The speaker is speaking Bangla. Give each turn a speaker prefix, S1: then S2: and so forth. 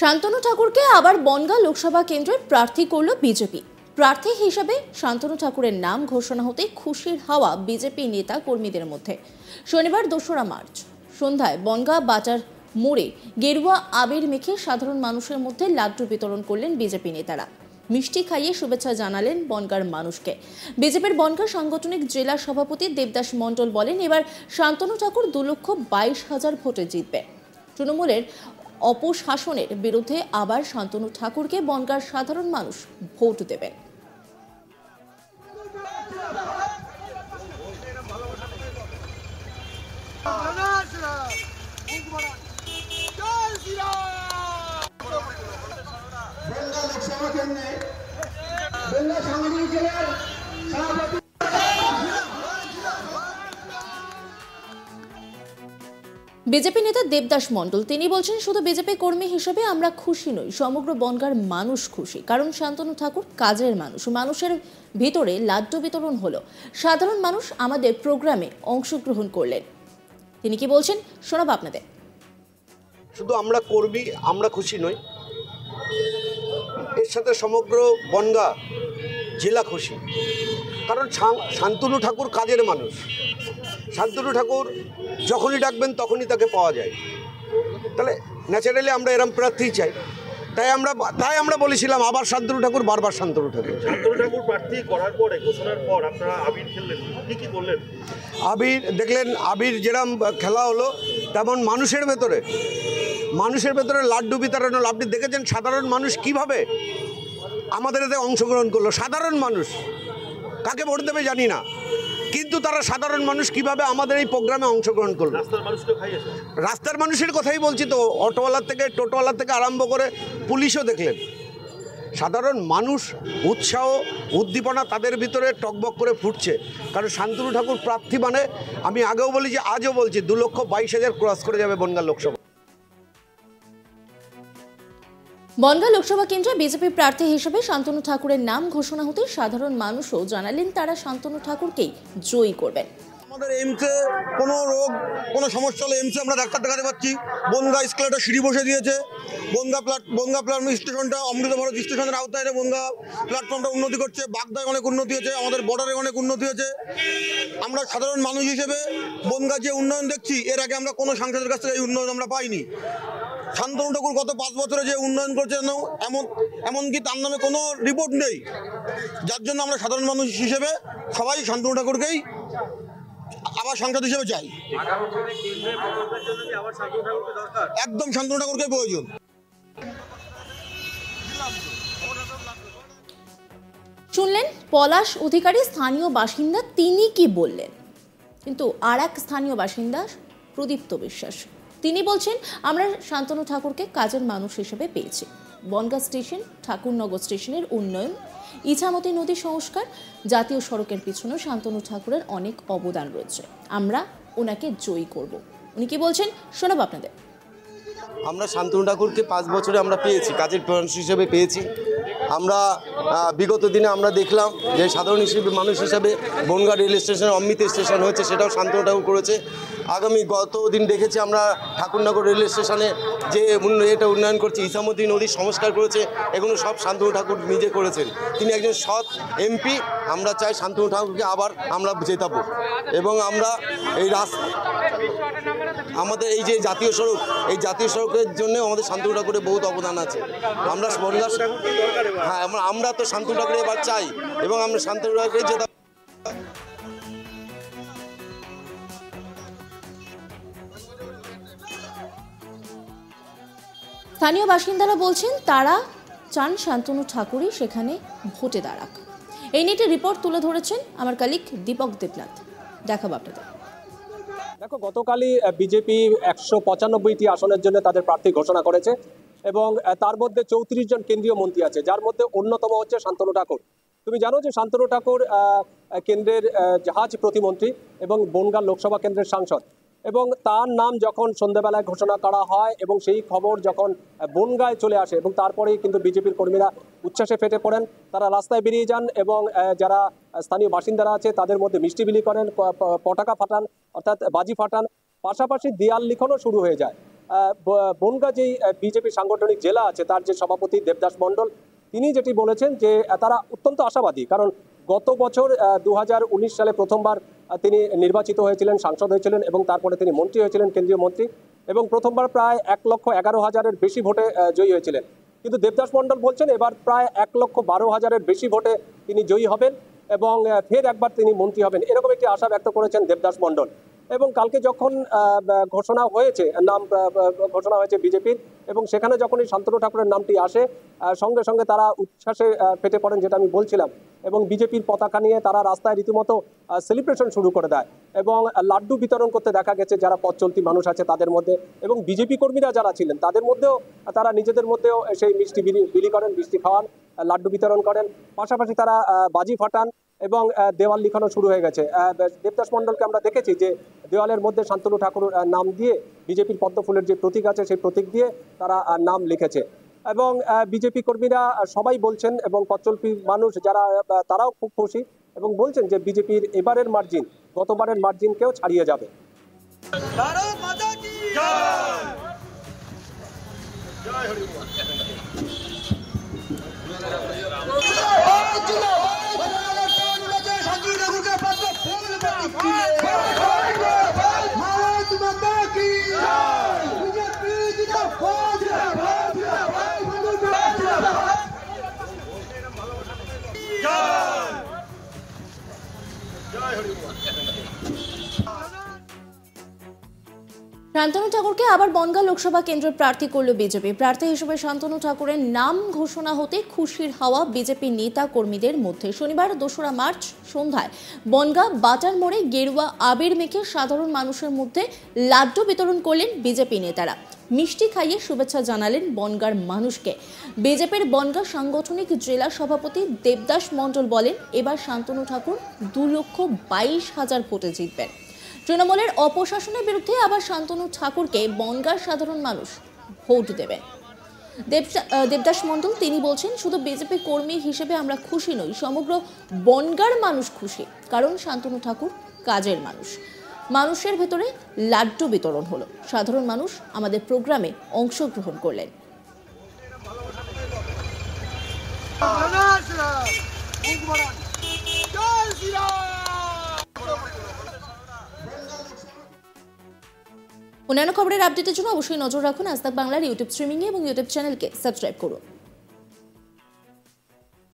S1: শান্তনু ঠাকুরকে আবার বনগাঁ লোকসভা কেন্দ্রের প্রার্থী করল বিজেপি। প্রার্থী হিসেবে শান্তনু ঠাকুরের নাম ঘোষণা হতে খুশির হাওয়া বিজেপি নেতা কর্মীদের মধ্যে। শনিবার ২রা মার্চ সন্ধ্যায় বনগাঁ বাজার মোড়ে গেরুয়া আবির মেখে সাধারণ মানুষের মধ্যে লাড্ডু বিতরণ করলেন বিজেপি নেতারা। মিষ্টি খাইয়ে শুভেচ্ছা জানালেন বনগাঁর মানুষকে। বিজেপির বনগাঁ সাংগঠনিক জেলা সভাপতি দেবদাস মণ্ডল বলেন, এবার শান্তনু ঠাকুর ২,২২,০০০ ভোটে জিতবে। তৃণমূলের অপশাসনের বিরুদ্ধে আবার শান্তনু ঠাকুরকে বনগাঁর সাধারণ মানুষ ভোট দেবে। বিজেপি নেতা দেবদাস মণ্ডল তিনি বলছেন, শুধু বিজেপি কর্মী হিসেবে আমরা খুশি নই, সমগ্র বনগাঁর মানুষ খুশি। কারণ শান্তনু ঠাকুর কাজের মানুষ, মানুষের ভিতরে লাড্ডু বিতরণ হলো, সাধারণ মানুষ আমাদের প্রোগ্রামে অংশগ্রহণ করলেন। তিনি কি বলছেন শোনাবো আপনাদের।
S2: শুধু আমরা কর্মী, আমরা খুশি নই, এর সাথে সমগ্র বনগাঁ জেলা খুশি। কারণ শান্তনু ঠাকুর কাজের মানুষ। শান্তনু ঠাকুর যখনই ডাকবেন তখনই তাকে পাওয়া যায়। তাহলে ন্যাচারালি আমরা এরম প্রার্থী চাই। তাই আমরা বলেছিলাম আবার শান্তনু ঠাকুর, বারবার শান্তনু ঠাকুর।
S3: শান্তনু ঠাকুর প্রার্থী করার পরে, ঘোষণার পর আপনারা আবির খেললেন, কি বললেন?
S2: আবির দেখলেন, আবির যেরকম খেলা হলো তেমন মানুষের ভেতরে লাড্ডু বিতরণ হলো। আপনি দেখেছেন সাধারণ মানুষ কিভাবে আমাদের এতে অংশগ্রহণ করলো। সাধারণ মানুষ কাকে ভোট দেবে জানি না, কিন্তু তারা সাধারণ মানুষ কিভাবে আমাদের এই প্রোগ্রামে অংশগ্রহণ করলো। রাস্তার মানুষের কথাই বলছি তো, অটোওয়ালার থেকে টোটোওয়ালার থেকে আরম্ভ করে পুলিশও দেখলেন। সাধারণ মানুষ উৎসাহ উদ্দীপনা তাদের ভিতরে টকবক করে ফুটছে। কারণ শান্তনু ঠাকুর প্রার্থী মানে, আমি আগেও বলেছি আজও বলছি, 2,22,000 ক্রস করে যাবে বনগাঁ লোকসভা।
S1: বনগাঁ লোকসভা কেন্দ্রে বিজেপি প্রার্থী হিসেবে শান্তনু ঠাকুরের নাম ঘোষণা হতে সাধারণ মানুষও জানালেন তারা শান্তনু ঠাকুরকেই জয়ী করবেন।
S4: আমাদের এইমসে কোনো রোগ, কোনো সমস্যা হলে এইমসে আমরা ডাক্তার দেখাতে পাচ্ছি। বনগাঁ স্কুলে সিঁড়ি বসে দিয়েছে। বনগাঁ প্ল্যাটফর্ম স্টেশনটা অমৃত ভারত স্টেশনের আওতায় বনগাঁ প্ল্যাটফর্মটা উন্নতি করছে। বাগদায় অনেক উন্নতি হয়েছে, আমাদের বর্ডারে অনেক উন্নতি হয়েছে। আমরা সাধারণ মানুষ হিসেবে বনগাঁ যে উন্নয়ন দেখছি, এর আগে আমরা কোনো সাংসদের কাছ থেকে এই উন্নয়ন আমরা পাইনি। শান্তনু ঠাকুর গত 5 বছরে যে উন্নয়ন করছে এমনকি তার নামে কোনো রিপোর্ট নেই। যার জন্য আমরা সাধারণ মানুষ হিসেবে সবাই শান্তনু ঠাকুরকেই আবার সাংসদ হিসেবে চাই। একদম শান্তনু ঠাকুরকে প্রয়োজন।
S1: শুনলেন পলাশ অধিকারী স্থানীয় বাসিন্দা, তিনি কি বললেন। কিন্তু আর এক স্থানীয় বাসিন্দা প্রদীপ্ত বিশ্বাস, তিনি বলছেন, আমরা শান্তনু ঠাকুরকে কাজের মানুষ হিসেবে পেয়েছি। বনগাঁ স্টেশন, ঠাকুরনগর স্টেশনের উন্নয়ন, ইছামতি নদী সংস্কার, জাতীয় সড়কের পিছনেও শান্তনু ঠাকুরের অনেক অবদান রয়েছে। আমরা ওনাকে জয়ী করব। উনি কি বলছেন শোনাবো আপনাদের।
S5: আমরা শান্তনু ঠাকুরকে 5 বছরে আমরা পেয়েছি, কাজের মানুষ হিসেবে পেয়েছি। আমরা বিগত দিনে আমরা দেখলাম যে সাধারণ মানুষ হিসাবে বনগাঁ রেল স্টেশনে অমৃত স্টেশন হয়েছে, সেটাও শান্তনু ঠাকুর করেছে। গত দিন দেখেছি আমরা ঠাকুরনগর রেল স্টেশনে যে এটা উন্নয়ন করছে, ইছামতি নদীর সংস্কার করেছে, এগুলো সব শান্তনু ঠাকুর নিজে করেছেন। তিনি একজন সৎ এমপি। আমরা চাই শান্তনু ঠাকুরকে আবার আমরা জেতাবো। এবং আমরা আমাদের এই যে জাতীয় সড়ক, এই জাতীয় সড়কের জন্য আমাদের শান্তনু ঠাকুরের বহুত অবদান আছে। আমরা আমরা তো শান্তনু ঠাকুর এবার চাই এবং আমরা শান্তনু ঠাকুরকে জেতাবো।
S1: স্থানীয় বাসিন্দারা বলছেন তারা চান শান্তনু ঠাকুরই সেখানে ভোটে দাঁড়াক। এই নিয়ে একটি রিপোর্ট তুলে ধরেছেন আমার কলিগ দীপক দেবনাথ, দেখাবো আপনাদের।
S6: দেখো, গতকালই বিজেপি 195টি আসনের জন্য তাদের প্রার্থী ঘোষণা করেছে এবং তার মধ্যে 34 জন কেন্দ্রীয় মন্ত্রী আছে, যার মধ্যে অন্যতম হচ্ছে শান্তনু ঠাকুর। তুমি জানো যে শান্তনু ঠাকুর কেন্দ্রের জাহাজ প্রতিমন্ত্রী এবং বনগাঁ লোকসভা কেন্দ্রের সাংসদ। এবং তার নাম যখন সন্ধ্যাবেলায় ঘোষণা করা হয় এবং সেই খবর যখন বনগাঁয় চলে আসে, এবং তারপরেই কিন্তু বিজেপির কর্মীরা উচ্ছ্বাসে ফেটে পড়েন। তারা রাস্তায় বেরিয়ে যান এবং যারা স্থানীয় বাসিন্দারা আছে তাদের মধ্যে মিষ্টি বিলি করেন, পটাকা ফাটান, অর্থাৎ বাজি ফাটান, পাশাপাশি দেয়াল লিখনও শুরু হয়ে যায়। বনগাঁ যেই বিজেপি সাংগঠনিক জেলা আছে তার যে সভাপতি দেবদাস মণ্ডল তিনি যেটি বলেছেন যে তারা অত্যন্ত আশাবাদী, কারণ গত বছর 2019 সালে প্রথমবার তিনি নির্বাচিত হয়েছিলেন, সাংসদ হয়েছিলেন এবং তারপরে তিনি মন্ত্রী হয়েছিলেন, কেন্দ্রীয় মন্ত্রী, এবং প্রথমবার প্রায় 1,11,000-এর বেশি ভোটে জয়ী হয়েছিলেন। কিন্তু দেবদাস মণ্ডল বলছেন এবার প্রায় 1,12,000-এর বেশি ভোটে তিনি জয়ী হবেন এবং ফের একবার তিনি মন্ত্রী হবেন, এরকম একটি আশা ব্যক্ত করেছেন দেবদাস মণ্ডল। এবং কালকে যখন ঘোষণা হয়েছে, নাম ঘোষণা হয়েছে বিজেপির, এবং সেখানে যখনই শান্তনু ঠাকুরের নামটি আসে সঙ্গে সঙ্গে তারা উচ্ছ্বাসে ফেটে পড়েন, যেটা আমি বলছিলাম, এবং বিজেপির পতাকা নিয়ে তারা রাস্তায় রীতিমতো সেলিব্রেশন শুরু করে দেয় এবং লাড্ডু বিতরণ করতে দেখা গেছে যারা পথ চলতি মানুষ আছে তাদের মধ্যে, এবং বিজেপি কর্মীরা যারা ছিলেন তাদের মধ্যেও তারা নিজেদের মধ্যেও সেই মিষ্টি বিলি করেন, মিষ্টি খাওয়ান, লাড্ডু বিতরণ করেন, পাশাপাশি তারা বাজি ফাটান এবং দেওয়াল লিখানো শুরু হয়ে গেছে। দেবদাস মণ্ডলকে আমরা দেখেছি যে দেওয়ালের মধ্যে শান্তনু ঠাকুর নাম দিয়ে বিজেপির পদ্মফুলের যে প্রতীক আছে সেই প্রতীক দিয়ে তারা নাম লিখেছে। এবং বিজেপি কর্মীরা সবাই বলছেন এবং পথচলতি মানুষ যারা তারাও খুব খুশি এবং বলছেন যে বিজেপির এবারের মার্জিন গতবারের মার্জিনকেও ছাড়িয়ে যাবে।
S1: শান্তনু ঠাকুরকে আবার বনগাঁ লোকসভা কেন্দ্রের প্রার্থী করল বিজেপি। প্রার্থী হিসেবে শান্তনু ঠাকুরের নাম ঘোষণা হতে খুশির হাওয়া বিজেপি নেতা কর্মীদের মধ্যে। শনিবার 2রা মার্চ সন্ধ্যায় বনগাঁ বাটার মোড়ে গেরুয়া আবির মেখে সাধারণ মানুষের মধ্যে লাড্ডু বিতরণ করলেন বিজেপি নেতারা। মিষ্টি খাইয়ে শুভেচ্ছা জানালেন বনগাঁর মানুষকে। বিজেপির বনগাঁ সাংগঠনিক জেলা সভাপতি দেবদাস মণ্ডল বলেন, এবার শান্তনু ঠাকুর 2,22,000 ভোটে জিতবেন। তৃণমূলের অপশাসনের বিরুদ্ধে আবার শান্তনু ঠাকুরকে বনগাঁর সাধারণ মানুষ ভোট দেবেন। দেবদাস মণ্ডল তিনি বলছেন, শুধু বিজেপি কর্মী হিসেবে আমরা খুশি নই, সমগ্র বনগাঁর মানুষ খুশি, কারণ শান্তনু ঠাকুর কাজের মানুষ। মানুষের ভেতরে লাড্ডু বিতরণ হলো, সাধারণ মানুষ আমাদের প্রোগ্রামে অংশগ্রহণ করলেন। অন্যান্য খবরের আপডেটের জন্য অবশ্যই নজর রাখুন আজ তাক বাংলার ইউটিউব স্ট্রিমিংয়ে এবং ইউটিউব চ্যানেলকে সাবস্ক্রাইব করুন।